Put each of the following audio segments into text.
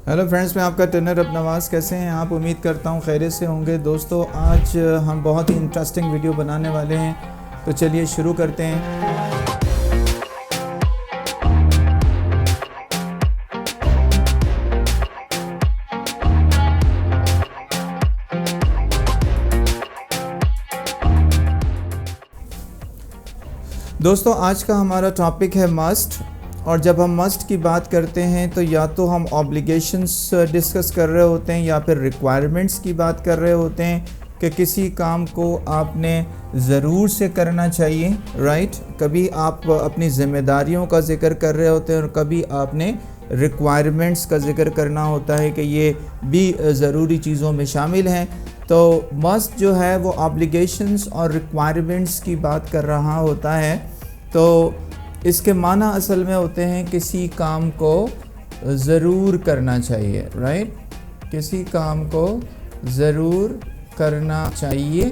Hello friends, میں آپ کا ٹرنر نواز. کیسے ہیں آپ؟ امید کرتا ہوں خیریت سے ہوں گے. دوستو آج ہم بہت ہی انٹرسٹنگ ویڈیو بنانے والے ہیں، تو چلیے شروع کرتے ہیں. دوستو آج کا ہمارا ٹاپک ہے مسٹ. اور جب ہم مسٹ کی بات کرتے ہیں تو یا تو ہم آبلیگیشنس ڈسکس کر رہے ہوتے ہیں یا پھر ریکوائرمنٹس کی بات کر رہے ہوتے ہیں کہ کسی کام کو آپ نے ضرور سے کرنا چاہیے، رائٹ. کبھی آپ اپنی ذمہ داریوں کا ذکر کر رہے ہوتے ہیں اور کبھی آپ نے ریکوائرمنٹس کا ذکر کرنا ہوتا ہے کہ یہ بھی ضروری چیزوں میں شامل ہیں. تو مسٹ جو ہے وہ آبلیگیشنس اور ریکوائرمنٹس کی بات کر رہا ہوتا ہے. تو اس کے معنی اصل میں ہوتے ہیں کسی کام کو ضرور کرنا چاہیے، رائٹ. کسی کام کو ضرور کرنا چاہیے.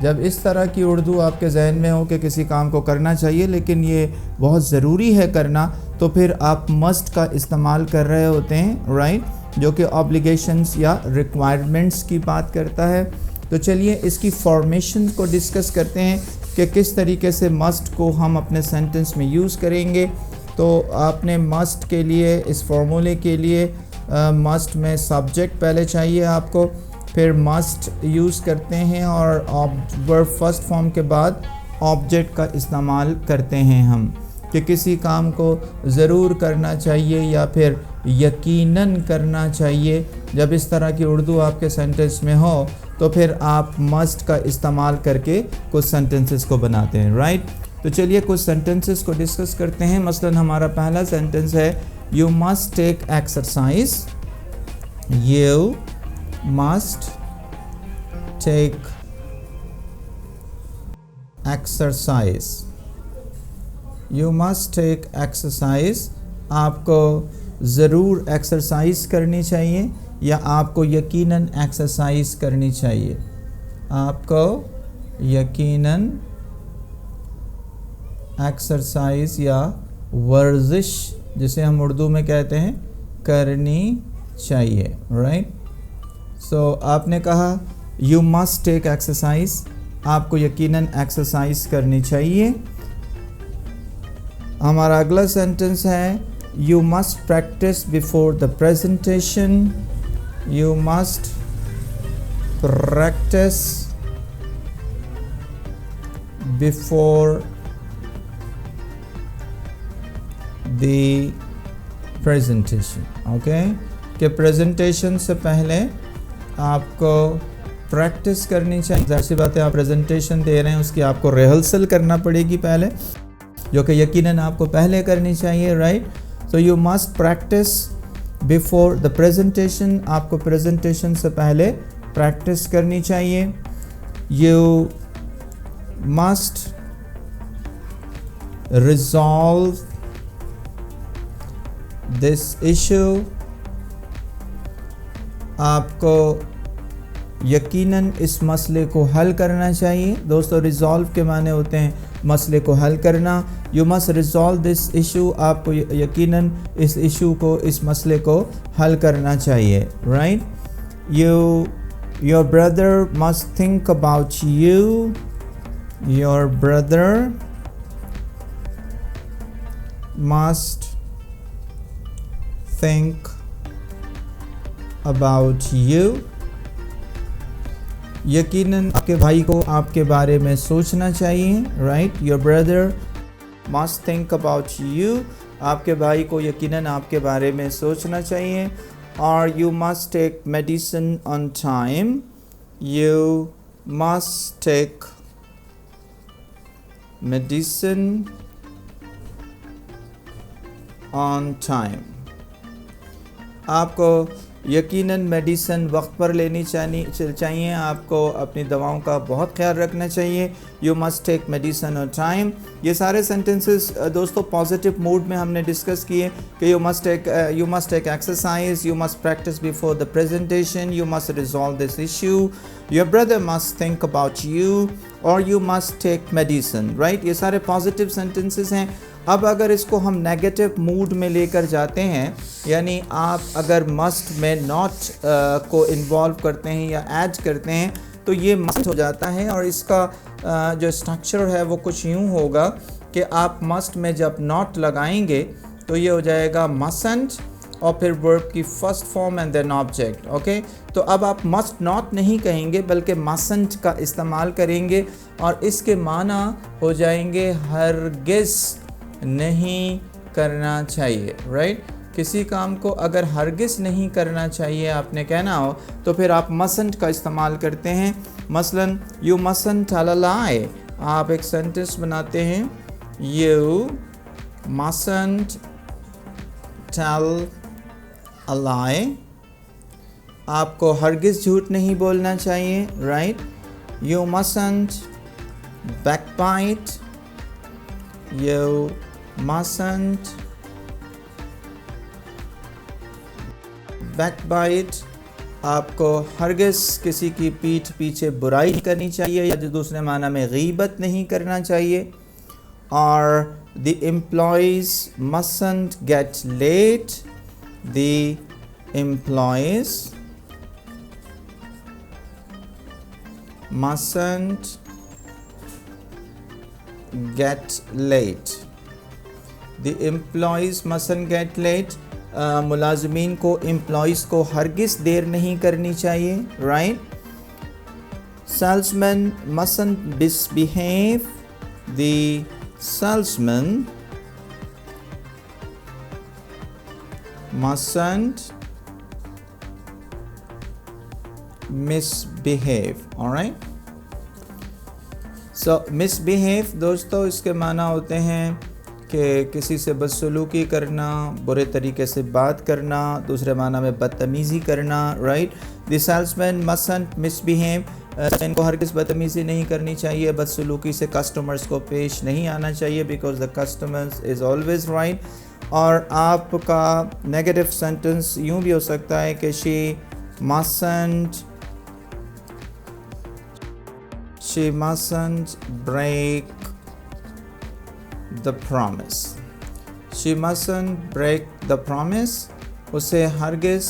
جب اس طرح کی اردو آپ کے ذہن میں ہو کہ کسی کام کو کرنا چاہیے لیکن یہ بہت ضروری ہے کرنا، تو پھر آپ مسٹ کا استعمال کر رہے ہوتے ہیں، رائٹ، جو کہ آبلیگیشنز یا ریکوائرمنٹس کی بات کرتا ہے. تو چلیے اس کی فارمیشن کو ڈسکس کرتے ہیں کہ کس طریقے سے مسٹ کو ہم اپنے سینٹنس میں یوز کریں گے. تو آپ نے مسٹ کے لیے، اس فارمولے کے لیے مسٹ میں سبجیکٹ پہلے چاہیے آپ کو، پھر مسٹ یوز کرتے ہیں اور ورب فرسٹ فارم کے بعد آبجیکٹ کا استعمال کرتے ہیں ہم کہ کسی کام کو ضرور کرنا چاہیے یا پھر یقیناً کرنا چاہیے. جب اس طرح کی اردو آپ کے سینٹنس میں ہو تو پھر آپ مسٹ کا استعمال کر کے کچھ سینٹنسز کو بناتے ہیں، رائٹ. تو چلیے کچھ سینٹنسز کو ڈسکس کرتے ہیں. مثلاً ہمارا پہلا سینٹنس ہے you must take exercise. You must take exercise. You must take exercise. آپ کو ضرور ایکسرسائز کرنی چاہیے یا آپ کو یقیناً ایکسرسائز کرنی چاہیے. آپ کو یقیناً ایکسرسائز یا ورزش جسے ہم اردو میں کہتے ہیں کرنی چاہیے، رائٹ. سو آپ نے کہا یو مسٹ ٹیک ایکسرسائز، آپ کو یقیناً ایکسرسائز کرنی چاہیے. ہمارا اگلا سینٹنس ہے you must practice before the presentation. You must practice before the presentation. Okay? کہ پریزنٹیشن سے پہلے آپ کو پریکٹس کرنی چاہیے. ظاہر سی بات ہے آپ پریزنٹیشن دے رہے ہیں، اس کی آپ کو ریہرسل کرنا پڑے گی پہلے، جو کہ یقیناً آپ کو پہلے کرنی چاہیے، right. So you must practice before the presentation. آپ کو پریزنٹیشن سے پہلے پریکٹس کرنی چاہیے. You must resolve this issue. آپ کو یقیناً اس مسئلے کو حل کرنا چاہیے. دوستو ریزالو کے معنی ہوتے ہیں مسئلے کو حل کرنا. You must resolve this issue. آپ کو یقیناً اس ایشو کو، اس مسئلے کو حل کرنا چاہیے، right. Your brother must think about you. Your brother must think about you. یقیناً آپ کے بھائی کو آپ کے بارے میں سوچنا چاہیے، right. Your brother must think about you. آپ کے بھائی کو یقیناً آپ کے بارے میں سوچنا چاہیے. اور you must take medicine on time. You must take medicine on time. آپ کو یقیناً میڈیسن وقت پر لینی چاہیے. آپ کو اپنی دواؤں کا بہت خیال رکھنا چاہیے. You must take medicine on time. یہ سارے سینٹنسز دوستو پازیٹیو موڈ میں ہم نے ڈسکس کیے کہ you must take exercise. You must practice before the presentation. You must resolve this issue. Your brother must think about you. اور you must take medicine, right. یہ سارے پازیٹیو سینٹنسز ہیں. اب اگر اس کو ہم نیگیٹو موڈ میں لے کر جاتے ہیں، یعنی آپ اگر مسٹ میں ناٹ کو انوالو کرتے ہیں یا ایڈ کرتے ہیں تو یہ مسٹ ہو جاتا ہے، اور اس کا جو اسٹرکچر ہے وہ کچھ یوں ہوگا کہ آپ مسٹ میں جب ناٹ لگائیں گے تو یہ ہو جائے گا مسنٹ اور پھر ورب کی first form and then object. Okay, تو اب آپ مسٹ ناٹ نہیں کہیں گے بلکہ مسنٹ کا استعمال کریں گے، اور اس کے معنی ہو جائیں گے ہرگز نہیں کرنا چاہیے. رائٹ، کسی کام کو اگر ہرگز نہیں کرنا چاہیے آپ نے کہنا ہو تو پھر آپ مسنٹ کا استعمال کرتے ہیں. مثلا یو مسنٹ ٹیل اے لائی، آپ ایک سینٹنس بناتے ہیں یو مسنٹ ٹیل اے لائی، آپ کو ہرگز جھوٹ نہیں بولنا چاہیے. Right, you mustn't backbite, you mustn't backbite, آپ کو ہرگز کسی کی پیٹھ پیچھے برائی نہیں کرنی چاہیے، یا جو دوسرے معنی میں غیبت نہیں کرنا چاہیے. اور the employees mustn't get late, the employees mustn't get late, the employees mustn't get late, ملازمین کو امپلائیز کو ہرگز دیر نہیں کرنی چاہیے. Right, salesman mustn't misbehave, the salesman mustn't misbehave. alright، so misbehave دوستو اس کے معنی ہوتے ہیں کہ کسی سے بدسلوکی کرنا، برے طریقے سے بات کرنا، دوسرے معنی میں بدتمیزی کرنا. Right, the salesman mustn't misbehave, ان کو ہرگز بدتمیزی نہیں کرنی چاہیے، بدسلوکی سے کسٹمرز کو پیش نہیں آنا چاہیے، because the customers is always right. اور آپ کا نیگیٹو سینٹنس یوں بھی ہو سکتا ہے کہ شی mustn't break the promise. She mustn't break the promise. اسے ہرگز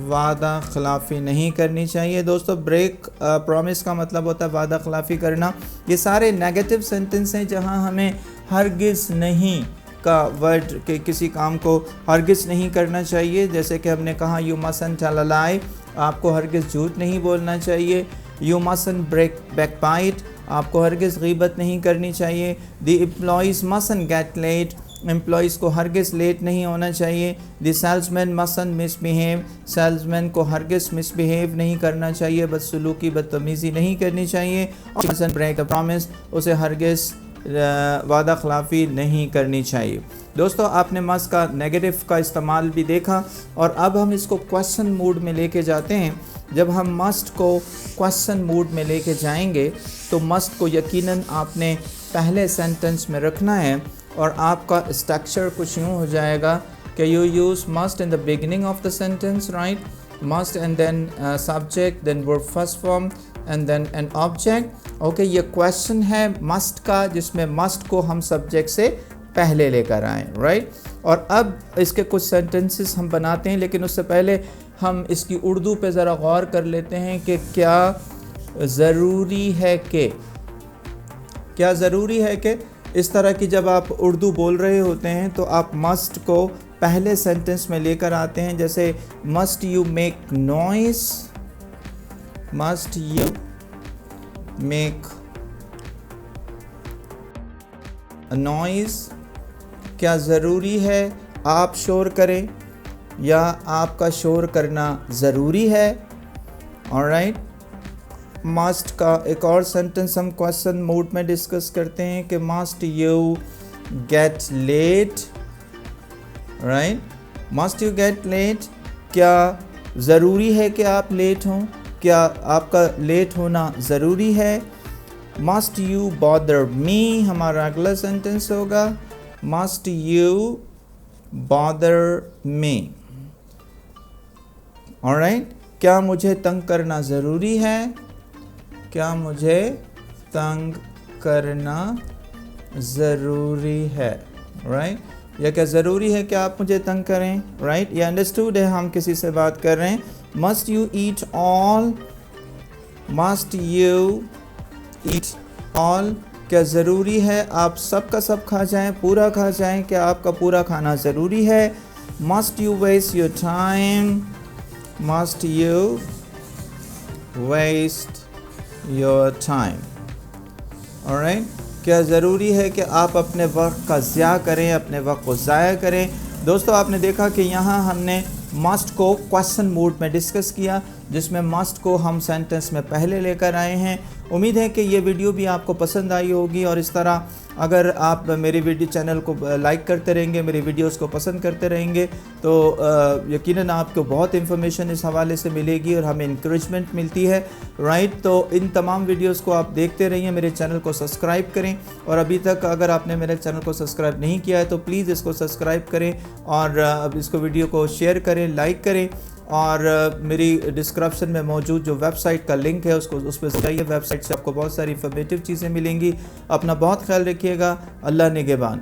وعدہ خلافی نہیں کرنی چاہیے. دوستو بریک پرومس کا مطلب ہوتا ہے وعدہ خلافی کرنا. یہ سارے نیگیٹو سینٹنس ہیں جہاں ہمیں ہرگز نہیں کا ورڈ کہ کسی کام کو ہرگز نہیں کرنا چاہیے. جیسے کہ ہم نے کہا یو مسنٹ ٹیل اے لائی، آپ کو ہرگز جھوٹ نہیں بولنا چاہیے. یو مسنٹ بیک بائٹ، آپ کو ہرگز غیبت نہیں کرنی چاہیے. The employees mustn't get late, employees کو ہرگز لیٹ نہیں ہونا چاہیے. The salesman mustn't misbehave, salesman کو ہرگز مس بیہیو نہیں کرنا چاہیے، بدسلوکی بدتمیزی نہیں کرنی چاہیے. اور مسنٹ بریک دا پرومس، اسے ہرگز وعدہ خلافی نہیں کرنی چاہیے. دوستو آپ نے مسٹ کا نیگیٹو کا استعمال بھی دیکھا، اور اب ہم اس کو کویسچن موڈ میں لے کے جاتے ہیں. جب ہم مسٹ کو کویسچن موڈ میں لے کے جائیں گے تو مسٹ کو یقیناً آپ نے پہلے سینٹنس میں رکھنا ہے، اور آپ کا اسٹرکچر کچھ یوں ہو جائے گا کہ you use must in the beginning of the sentence. Right, must and then subject, then verb first form and then an object. Okay, یہ کویسچن ہے مسٹ کا جس میں مسٹ کو ہم سبجیکٹ سے پہلے لے کر آئیں. رائٹ، اور اب اس کے کچھ سینٹنسز ہم بناتے ہیں، لیکن اس سے پہلے ہم اس کی اردو پہ ذرا غور کر لیتے ہیں کہ کیا ضروری ہے کہ اس طرح کی جب آپ اردو بول رہے ہوتے ہیں تو آپ مسٹ کو پہلے سینٹنس میں لے کر آتے ہیں. جیسے must you make noise, must you make noise, کیا ضروری ہے آپ شور کریں یا آپ کا شور کرنا ضروری ہے. alright، مسٹ کا ایک اور سینٹنس ہم کویسچن موڈ میں ڈسکس کرتے ہیں کہ must you get late. Right, must you get late, کیا ضروری ہے کہ آپ لیٹ ہوں، کیا آپ کا لیٹ ہونا ضروری ہے. مسٹ یو بادر می، ہمارا اگلا سینٹنس ہوگا must you bother me. alright، کیا مجھے تنگ کرنا ضروری ہے، کیا مجھے تنگ کرنا ضروری ہے. رائٹ، یا کیا ضروری ہے کہ آپ مجھے تنگ کریں؟ رائٹ، یہ انڈرسٹوڈ ہے ہم کسی سے بات کر رہے ہیں. Must you eat all, must you eat all, کیا ضروری ہے آپ سب کا سب کھا جائیں، پورا کھا جائیں، کیا آپ کا پورا کھانا ضروری ہے؟ Must you waste your time, must you waste your time. alright، کیا ضروری ہے کہ آپ اپنے وقت کا ضیاع کریں، اپنے وقت کو ضائع کریں؟ دوستو آپ نے دیکھا کہ یہاں ہم نے مسٹ کو کویسچن موڈ میں ڈسکس کیا، جس میں مسٹ کو ہم سینٹنس میں پہلے لے کر آئے ہیں. امید ہے کہ یہ ویڈیو بھی آپ کو پسند آئی ہوگی، اور اس طرح اگر آپ میری ویڈیو چینل کو لائک کرتے رہیں گے، میری ویڈیوز کو پسند کرتے رہیں گے، تو یقیناً آپ کو بہت انفارمیشن اس حوالے سے ملے گی اور ہمیں انکریجمنٹ ملتی ہے. رائٹ، تو ان تمام ویڈیوز کو آپ دیکھتے رہیے، میرے چینل کو سبسکرائب کریں، اور ابھی تک اگر آپ نے میرے چینل کو سبسکرائب نہیں کیا ہے تو پلیز اس کو سبسکرائب کریں، اور اس کو ویڈیو کو شیئر کریں، لائک کریں، اور میری ڈسکرپشن میں موجود جو ویب سائٹ کا لنک ہے اس پہ جائیے. ویب سائٹ سے آپ کو بہت ساری انفارمیٹیو چیزیں ملیں گی. اپنا بہت خیال رکھیے گا. اللہ نگہبان.